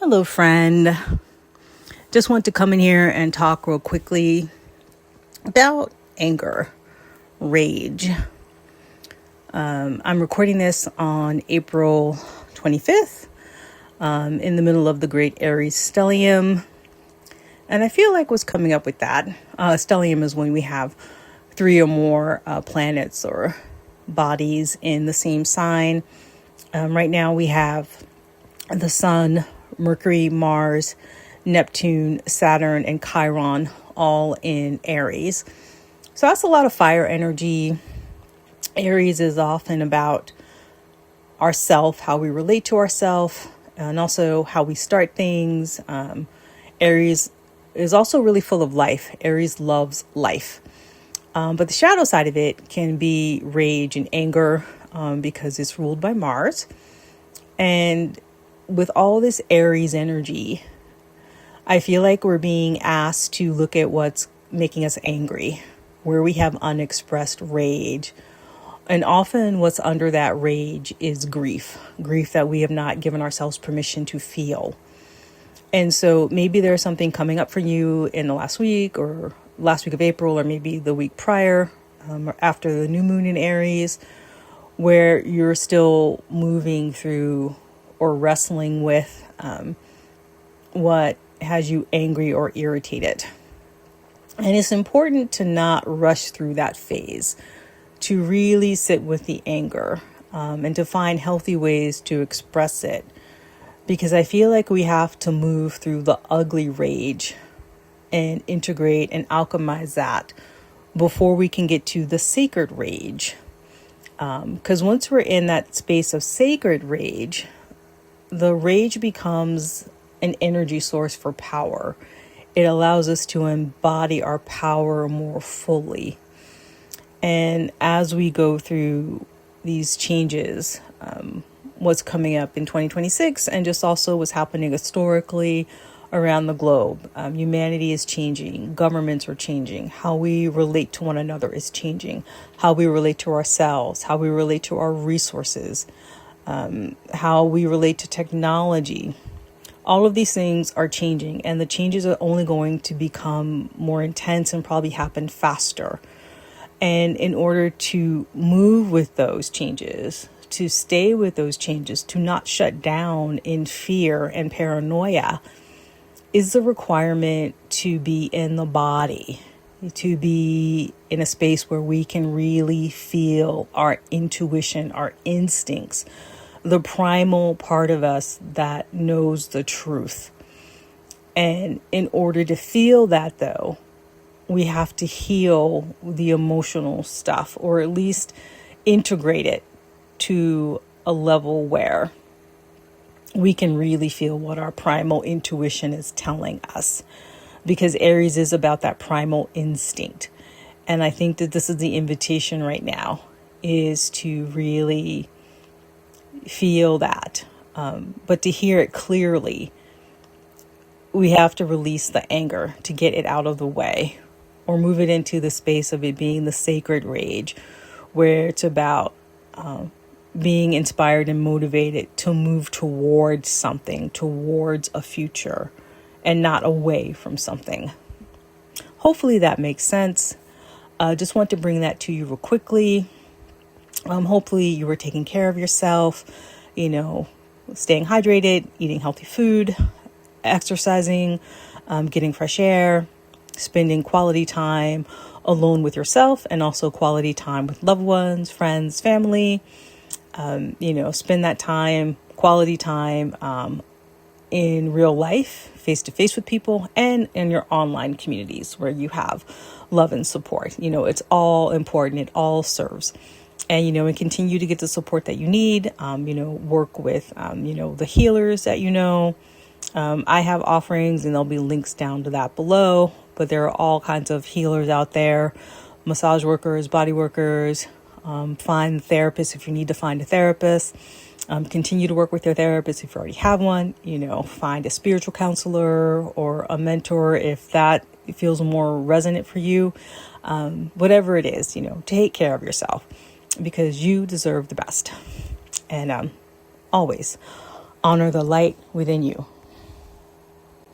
Hello, friend. Just want to come in here and talk real quickly about anger, rage. I'm recording this on April 25th, in the middle of the great Aries stellium. And I feel like what's coming up with that, stellium is when we have three or more planets or bodies in the same sign. Right now we have the Sun, Mercury, Mars, Neptune, Saturn, and Chiron all in Aries. So that's a lot of fire energy. Aries is often about ourself, how we relate to ourself, and also how we start things. Aries is also really full of life. Aries loves life. But the shadow side of it can be rage and anger because it's ruled by Mars. And with all this Aries energy, I feel like we're being asked to look at what's making us angry, where we have unexpressed rage. And often what's under that rage is grief that we have not given ourselves permission to feel. And so maybe there's something coming up for you in the last week or last week of April, or maybe the week prior, or after the new moon in Aries, where you're still moving through or wrestling with what has you angry or irritated. And it's important to not rush through that phase, to really sit with the anger and to find healthy ways to express it. Because I feel like we have to move through the ugly rage and integrate and alchemize that before we can get to the sacred rage. Because once we're in that space of sacred rage, the rage becomes an energy source for power. It allows us to embody our power more fully. And as we go through these changes, what's coming up in 2026 and just also what's happening historically around the globe, humanity is changing, governments are changing, how we relate to one another is changing, how we relate to ourselves, how we relate to our resources, how we relate to technology. All of these things are changing, and the changes are only going to become more intense and probably happen faster. And in order to move with those changes, to stay with those changes, to not shut down in fear and paranoia, is the requirement to be in the body, to be in a space where we can really feel our intuition, our instincts, the primal part of us that knows the truth. And in order to feel that, though, we have to heal the emotional stuff, or at least integrate it to a level where we can really feel what our primal intuition is telling us. Because Aries is about that primal instinct. And I think that this is the invitation right now, is to really feel that. But to hear it clearly, we have to release the anger to get it out of the way, or move it into the space of it being the sacred rage, where it's about being inspired and motivated to move towards something, towards a future, and not away from something. Hopefully that makes sense. Just want to bring that to you real quickly. Hopefully you were taking care of yourself, staying hydrated, eating healthy food, exercising, getting fresh air, spending quality time alone with yourself, and also quality time with loved ones, friends, family. Spend that time, quality time, in real life, face to face with people, and in your online communities where you have love and support. It's all important. It all serves. And continue to get the support that you need. Work with, the healers that I have offerings, and there'll be links down to that below. But there are all kinds of healers out there, massage workers, body workers. Find therapists if you need to find a therapist. Continue to work with your therapist if you already have one. Find a spiritual counselor or a mentor if that feels more resonant for you. Whatever it is, take care of yourself, because you deserve the best. And always honor the light within you.